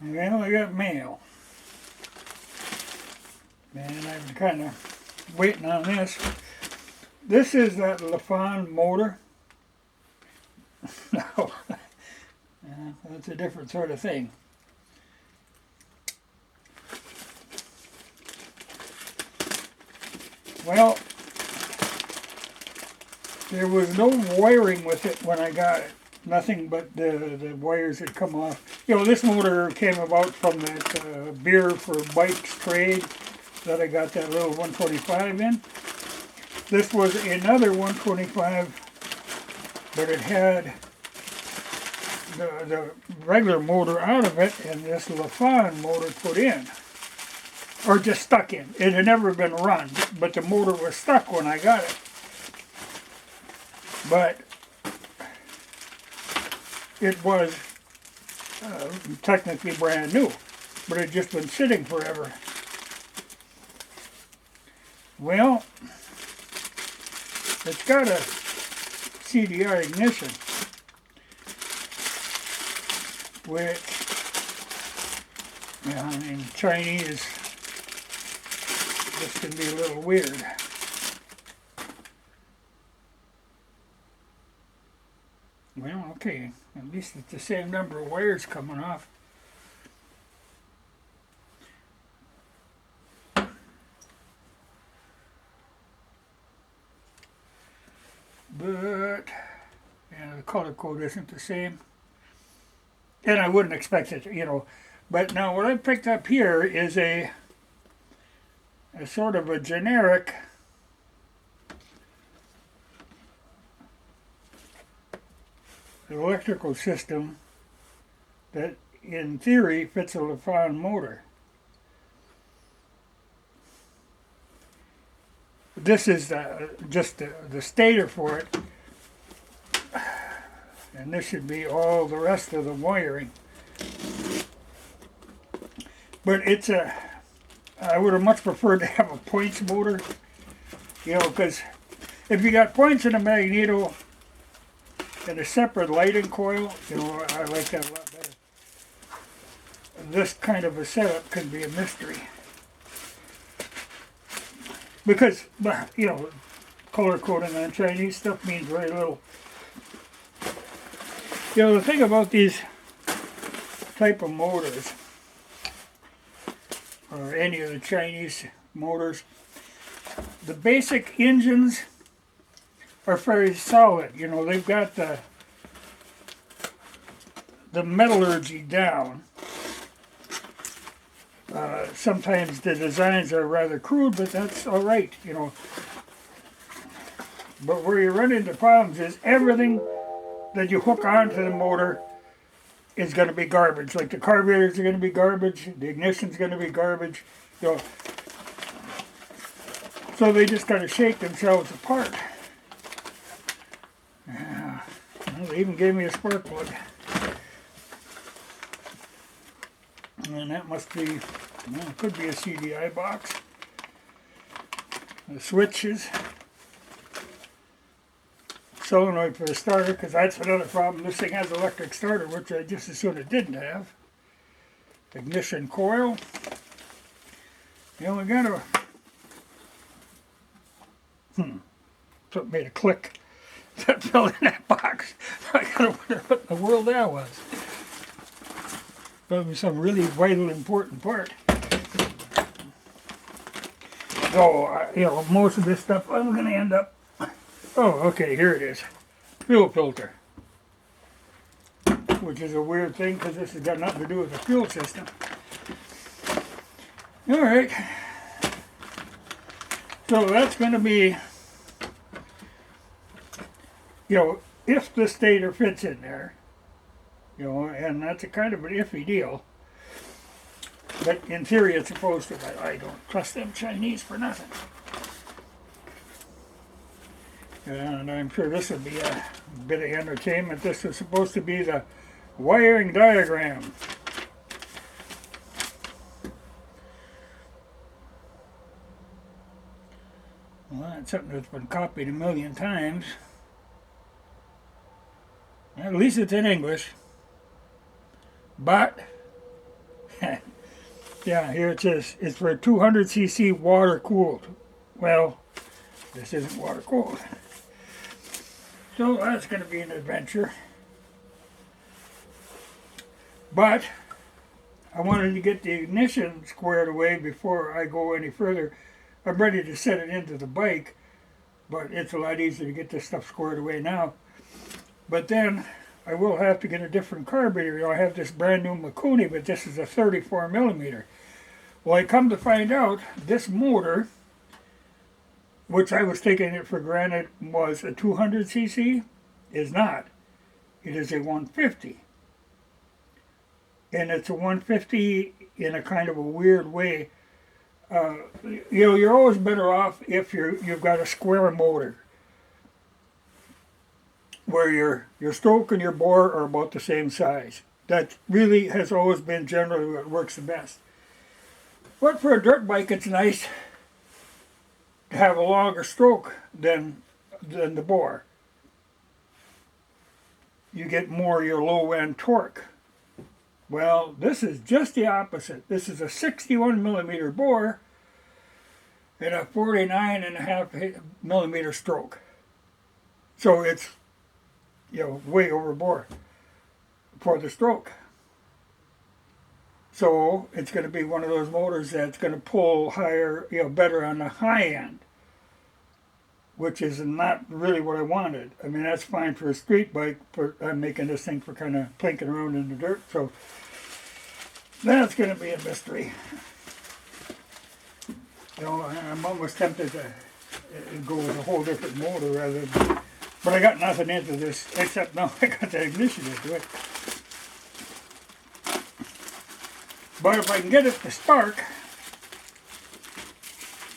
Well, I got mail. And I'm kind of waiting on this. This is that LaFon motor. No, that's a different sort of thing. Well, there was no wiring with it when I got it. Nothing but the wires that come off. You know, this motor came about from that Beer for Bikes trade that I got that little 125 in. This was another 125, but it had the regular motor out of it and this LaFon motor put in. Or just stuck in. It had never been run, but the motor was stuck when I got it. But it was technically brand new, but it had just been sitting forever. Well, it's got a CDI ignition, which, yeah, in Chinese, this can be a little weird. Well, okay, at least it's the same number of wires coming off. But, yeah, the color code isn't the same. And I wouldn't expect it, you know. But now what I picked up here is a sort of a generic electrical system that in theory fits a LaFon motor. This is just the stator for it, and this should be all the rest of the wiring. But it's I would have much preferred to have a points motor, you know, because if you got points in a magneto and a separate lighting coil, you know, I like that a lot better. This kind of a setup can be a mystery. Because, you know, color coding on Chinese stuff means very little. You know, the thing about these type of motors, or any of the Chinese motors, the basic engines are very solid. You know, they've got the metallurgy down. Sometimes the designs are rather crude, but that's all right, you know. But where you run into problems is everything that you hook onto the motor is going to be garbage. Like the carburetors are going to be garbage, the ignition's going to be garbage. You know. So they just got to shake themselves apart. Yeah. Well, they even gave me a spark plug. And that must be, well, it could be a CDI box. The switches. Solenoid for the starter, because that's another problem. This thing has electric starter, which I just as soon it didn't have. Ignition coil. You know, we got a... Something made a click. That fell in that box. I gotta wonder what in the world that was. Probably some really vital, important part. So, you know, most of this stuff I'm going to end up... Oh, okay, here it is. Fuel filter. Which is a weird thing because this has got nothing to do with the fuel system. Alright. So that's going to be... You know, if the stator fits in there, you know, and that's a kind of an iffy deal. But in theory it's supposed to, but I don't trust them Chinese for nothing. And I'm sure this will be a bit of entertainment. This is supposed to be the wiring diagram. Well, that's something that's been copied a million times. At least it's in English. But Yeah, here it says it's for 200cc water cooled. Well, this isn't water cooled. So that's going to be an adventure. But I wanted to get the ignition squared away before I go any further. I'm ready to set it into the bike, but it's a lot easier to get this stuff squared away now. But then I will have to get a different carburetor. You know, I have this brand new Mikuni, but this is a 34 millimeter. Well, I come to find out this motor, which I was taking it for granted was a 200cc, is not. It is a 150. And it's a 150 in a kind of a weird way. You know, you're always better off if you've got a square motor, where your stroke and your bore are about the same size. That really has always been generally what works the best. But for a dirt bike, it's nice to have a longer stroke than the bore. You get more your low end torque. Well, this is just the opposite. This is a 61 millimeter bore and a 49.5 millimeter stroke. So it's, you know, way overboard for the stroke. So it's going to be one of those motors that's going to pull higher, you know, better on the high end, which is not really what I wanted. I mean, that's fine for a street bike, but I'm making this thing for kind of plinking around in the dirt. So that's going to be a mystery. You know, I'm almost tempted to go with a whole different motor rather than, but I got nothing into this except now I got the ignition into it. But if I can get it to spark,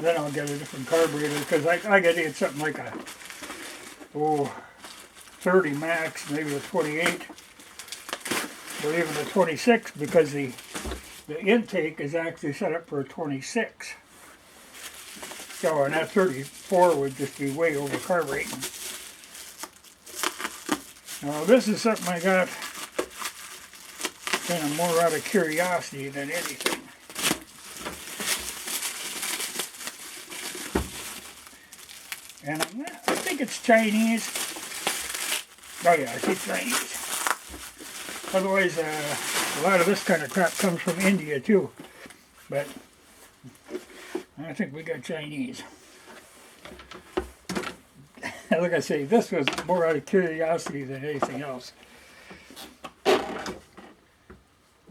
then I'll get a different carburetor, because I got to get something like a 30 max, maybe a 28, or even a 26, because the intake is actually set up for a 26. So, and that 34 would just be way over carbureting. Now this is something I got kind of more out of curiosity than anything. And I think it's Chinese. Oh yeah, I think Chinese. Otherwise, a lot of this kind of crap comes from India too. But I think we got Chinese. Like I say, this was more out of curiosity than anything else.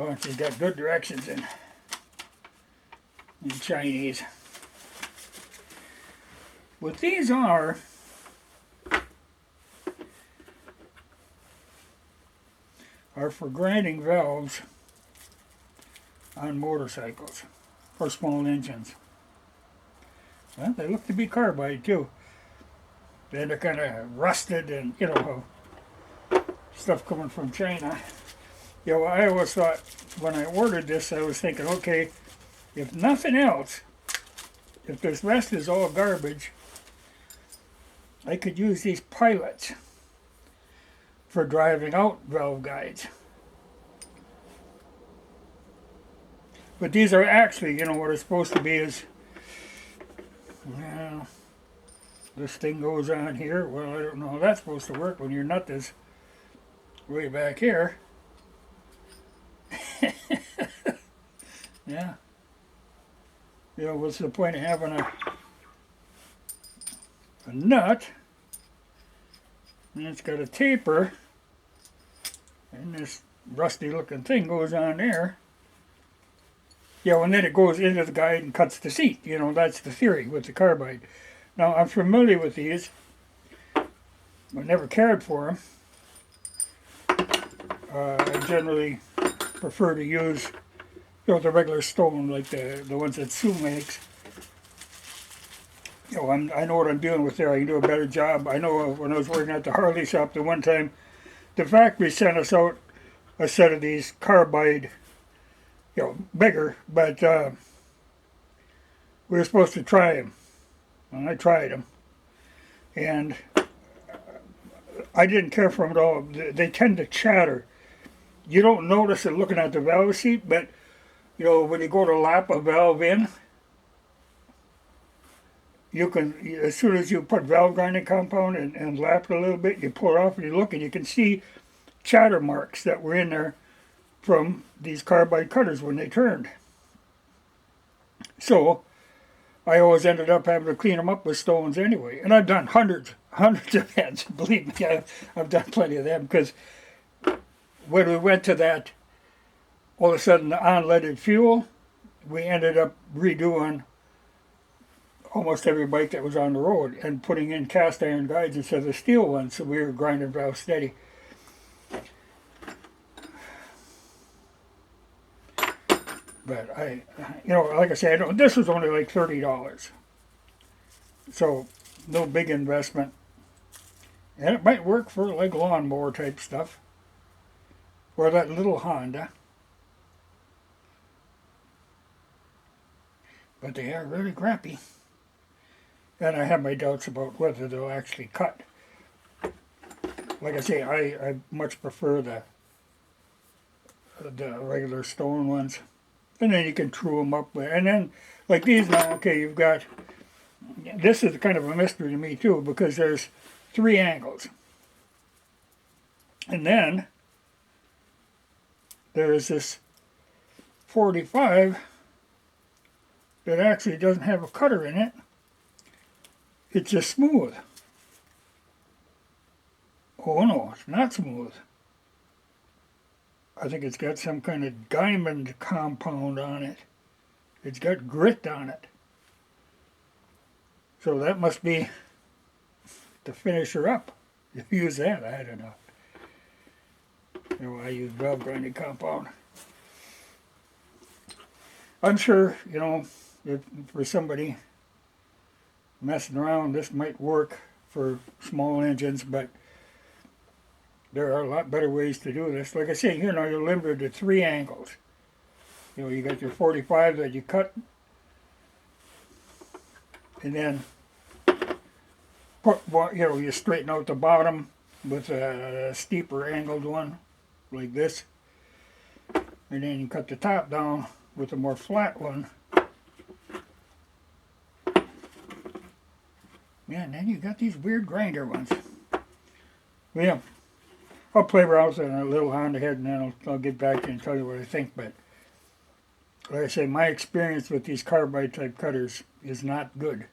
Oh, she's got good directions in Chinese. What these are for grinding valves on motorcycles or small engines. Well, they look to be carbide too. Then they're kind of rusted and, you know, stuff coming from China. You know, I always thought when I ordered this, I was thinking, okay, if nothing else, if this rest is all garbage, I could use these pilots for driving out valve guides. But these are actually, you know, what it's supposed to be is, well, this thing goes on here. Well, I don't know how that's supposed to work when your nut is way back here. Yeah. You know, what's the point of having a nut? And it's got a taper, and this rusty looking thing goes on there. Yeah, and then it goes into the guide and cuts the seat. You know, that's the theory with the carbide. Now, I'm familiar with these. I never cared for them. I generally prefer to use, you know, the regular stone, like the ones that Sue makes. You know, I know what I'm dealing with there. I can do a better job. I know when I was working at the Harley shop the one time, the factory sent us out a set of these carbide, you know, bigger, but we were supposed to try them. And I tried them. And I didn't care for them at all. They tend to chatter. You don't notice it looking at the valve seat, but You know, when you go to lap a valve in, you can, as soon as you put valve grinding compound and lap it a little bit, you pull it off and you look and you can see chatter marks that were in there from these carbide cutters when they turned. So I always ended up having to clean them up with stones anyway. And I've done hundreds of heads. Believe me, I've done plenty of them, because when we went to that, all of a sudden, the unleaded fuel, we ended up redoing almost every bike that was on the road and putting in cast iron guides instead of the steel ones, so we were grinding valve steady. But like I said, this was only like $30. So, no big investment. And it might work for like lawnmower type stuff. Or that little Honda. But they are really crappy. And I have my doubts about whether they'll actually cut. Like I say, I much prefer the regular stone ones. And then you can true them up with, and then like these now, okay, you've got, this is kind of a mystery to me too, because there's 3 angles. And then there's this 45 that actually doesn't have a cutter in it. It's just smooth. Oh no, it's not smooth. I think it's got some kind of diamond compound on it. It's got grit on it. So that must be to finish her up. You use that, I don't know. I use valve grinding compound. I'm sure, if for somebody messing around, this might work for small engines, but there are a lot better ways to do this. Like I say, you're limited to 3 angles. You got your 45 that you cut, and then you straighten out the bottom with a steeper angled one, like this, and then you cut the top down with a more flat one. Yeah, and then you got these weird grinder ones. Yeah. I'll play around with it a little Honda head, and then I'll get back to you and tell you what I think. But like I say, my experience with these carbide type cutters is not good.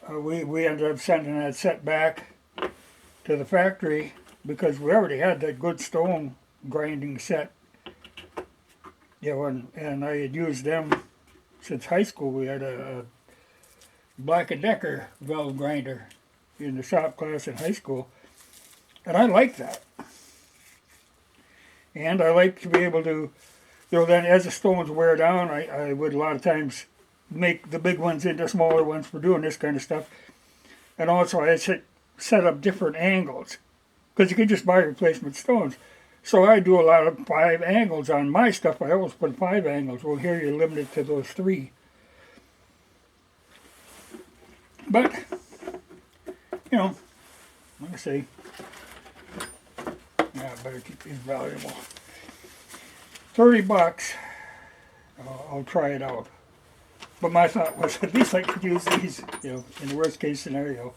We ended up sending that set back to the factory because we already had that good stone grinding set. And I had used them since high school. We had a Black & Decker valve grinder in the shop class in high school. And I like that. And I like to be able to, then as the stones wear down, I would a lot of times make the big ones into smaller ones for doing this kind of stuff. And also I set up different angles, because you can just buy replacement stones. So I do a lot of 5 angles on my stuff. I always put 5 angles. Well, here you're limited to those 3. But, like I say, yeah, I better keep these valuable. $30. I'll try it out. But my thought was, at least I could use these, in the worst case scenario.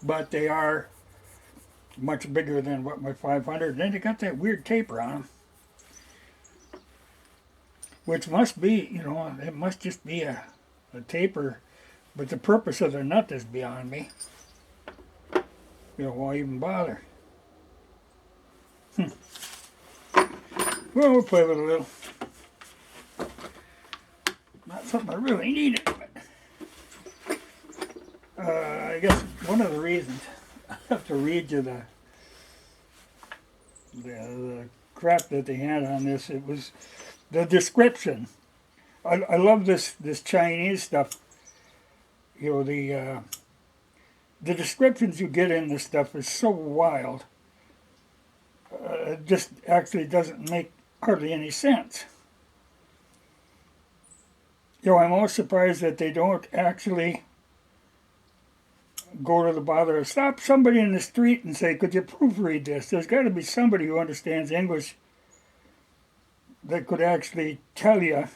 But they are much bigger than what my 500. And then they got that weird taper on them, which must be, it must just be a taper. But the purpose of the nut is beyond me. Why even bother? Well, we'll play with it a little. Not something I really needed, but I guess one of the reasons I have to read you the crap that they had on this. It was the description. I love this Chinese stuff. The descriptions you get in this stuff is so wild. It just actually doesn't make hardly any sense. I'm always surprised that they don't actually go to the bother of stop somebody in the street and say, could you proofread this? There's got to be somebody who understands English that could actually tell you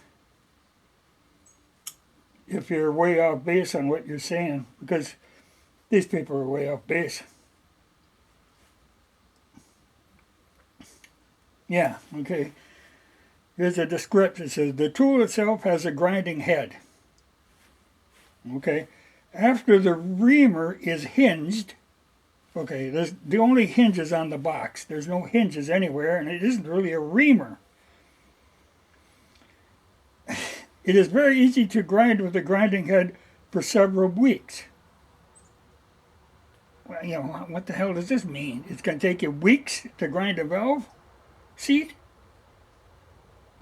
if you're way off base on what you're saying, because these people are way off base. Yeah, okay. Here's a description. It says, the tool itself has a grinding head. Okay. After the reamer is hinged, okay, the only hinges on the box. There's no hinges anywhere, and it isn't really a reamer. It is very easy to grind with a grinding head for several weeks. Well, you know, what the hell does this mean? It's going to take you weeks to grind a valve seat?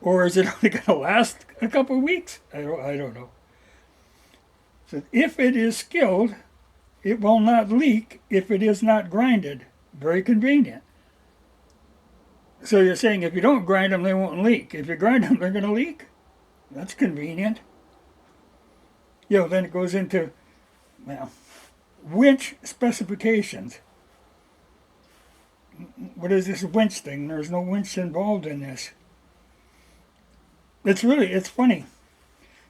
Or is it only going to last a couple of weeks? I don't know. So if it is skilled, it will not leak if it is not grinded. Very convenient. So you're saying if you don't grind them, they won't leak. If you grind them, they're going to leak? That's convenient. You know, then it goes into, well, winch specifications. What is this winch thing? There's no winch involved in this. It's funny.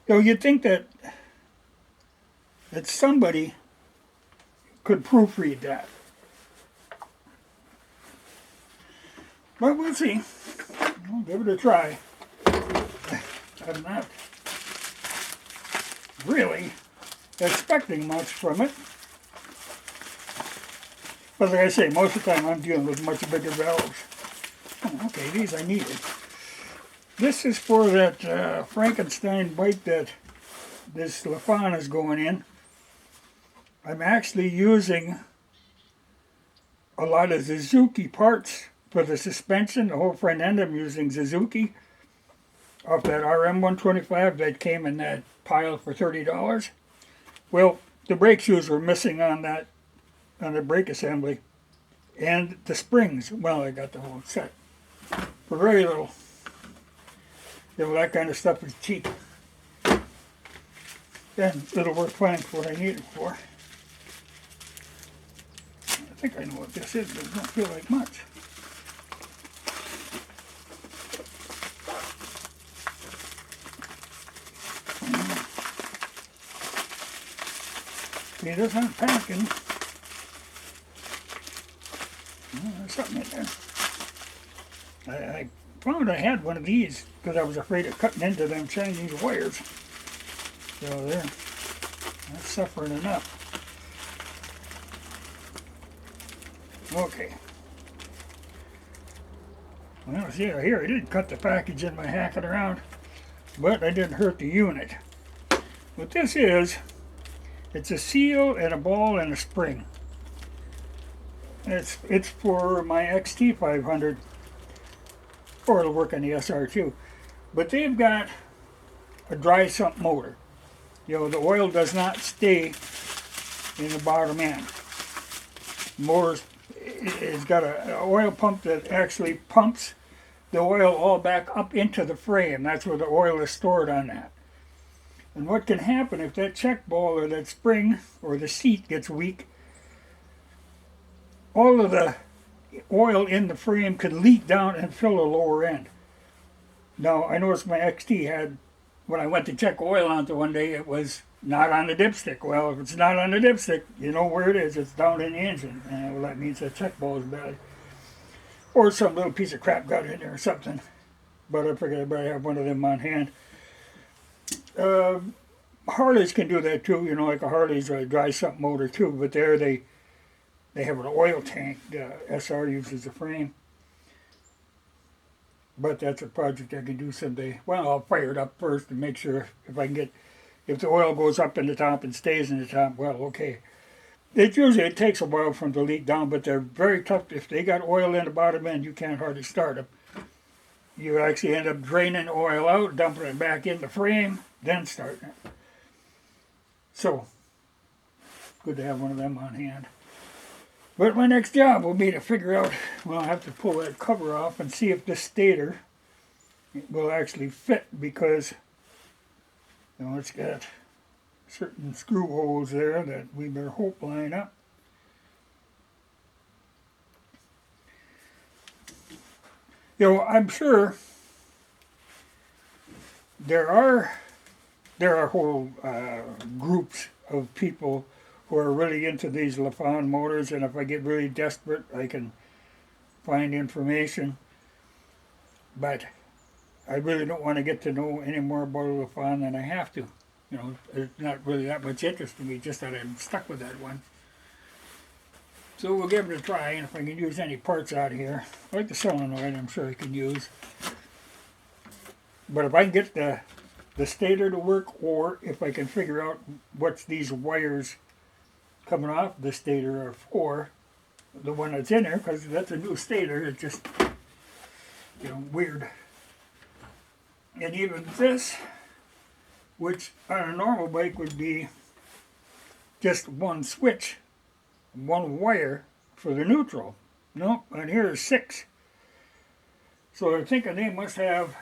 You know, you'd think that somebody could proofread that. But we'll see. We'll give it a try. I'm not really expecting much from it. But like I say, most of the time I'm dealing with much bigger valves. Oh, okay, these I needed. This is for that Frankenbike that this LaFon is going in. I'm actually using a lot of Suzuki parts for the suspension. The whole front end I'm using Suzuki off that RM125 that came in that pile for $30. Well, the brake shoes were missing on the brake assembly. And the springs, well, I got the whole set for very little. You know, that kind of stuff is cheap. And it'll work fine for what I need it for. I think I know what this is, but it don't feel like much. See, this not packing. Well, there's something in there. I found I had one of these because I was afraid of cutting into them Chinese wires. So there, that's suffering enough. Okay. Well, see here, I didn't cut the package in by hacking around, but I didn't hurt the unit. What this is, it's a seal and a ball and a spring. It's for my XT500, or it'll work on the SR too. But they've got a dry sump motor. You know, the oil does not stay in the bottom end. The motor's it's got an oil pump that actually pumps the oil all back up into the frame. That's where the oil is stored on that. And what can happen if that check ball or that spring or the seat gets weak, all of the oil in the frame could leak down and fill the lower end. Now, I noticed my XT had, when I went to check oil onto one day, it was not on the dipstick. Well, if it's not on the dipstick, you know where it is. It's down in the engine. Well, that means the check ball is bad. Or some little piece of crap got in there or something. But I figured I better have one of them on hand. Harleys can do that too, you know, like a Harley's a dry sump motor too, but there they have an oil tank. SR uses the frame. But that's a project I can do someday. Well, I'll fire it up first to make sure if I can get, if the oil goes up in the top and stays in the top, well, okay. It takes a while for them to leak down, but they're very tough. If they got oil in the bottom end, you can't hardly start them. You actually end up draining oil out, dumping it back in the frame, then starting it. So, good to have one of them on hand. But my next job will be to figure out, well, I'll have to pull that cover off and see if this stator will actually fit, because, you know, it's got certain screw holes there that we better hope line up. You know, I'm sure there are whole groups of people who are really into these LaFawn motors, and if I get really desperate, I can find information. But I really don't want to get to know any more about LaFawn than I have to. You know, it's not really that much interest to me, just that I'm stuck with that one. So we'll give it a try, and if I can use any parts out here, like the solenoid, I'm sure I can use. But if I can get the stator to work, or if I can figure out what's these wires coming off the stator are for, the one that's in there, because that's a new stator, it's just, you know, weird. And even this, which on a normal bike would be just one switch, one wire for the neutral. Nope, and here is 6. So I'm thinking they must have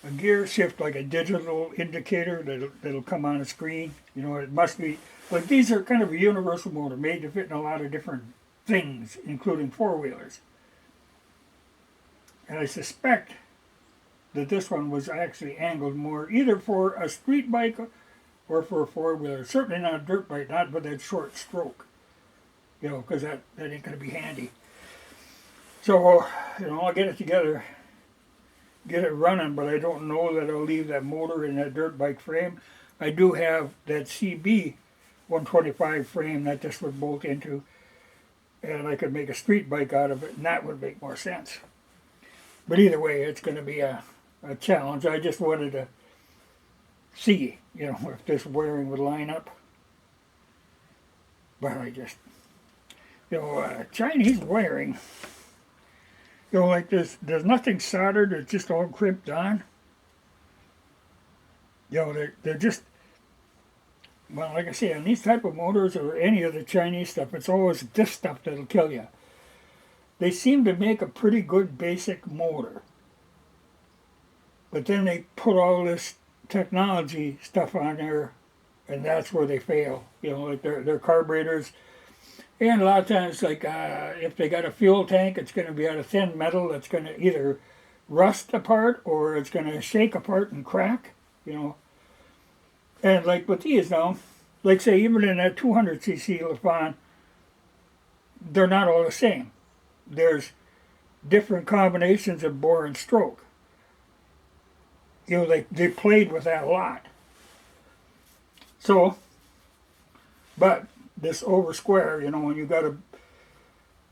a gear shift, like a digital indicator that'll come on the screen. You know, it must be, like these are kind of a universal motor made to fit in a lot of different things, including four-wheelers. And I suspect that this one was actually angled more either for a street bike or for a four-wheeler. Certainly not a dirt bike, not with that short stroke. You know, because that ain't going to be handy. So, you know, I'll get it together, get it running, but I don't know that I'll leave that motor in that dirt bike frame. I do have that CB 125 frame that this would bolt into, and I could make a street bike out of it, and that would make more sense. But either way, it's going to be a challenge. I just wanted to see, you know, if this wiring would line up. But I just, you know, Chinese wiring, you know, like there's nothing soldered, it's just all crimped on. You know, they're just, well, like I say, on these type of motors or any of the Chinese stuff, it's always this stuff that'll kill you. They seem to make a pretty good basic motor, but then they put all this technology stuff on there, and that's where they fail. You know, like their carburetors. And a lot of times, like if they got a fuel tank, it's going to be out of thin metal that's going to either rust apart or it's going to shake apart and crack, you know. And like with these now, like say even in that 200cc LaFawn, they're not all the same. There's different combinations of bore and stroke. You know, they played with that a lot. So, but this over square, you know, when you got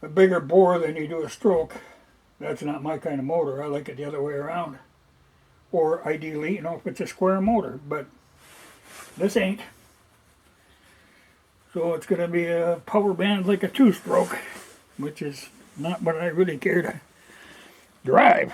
a bigger bore than you do a stroke, that's not my kind of motor. I like it the other way around. Or ideally, you know, if it's a square motor, but this ain't. So it's going to be a power band like a two-stroke, which is not what I really care to drive.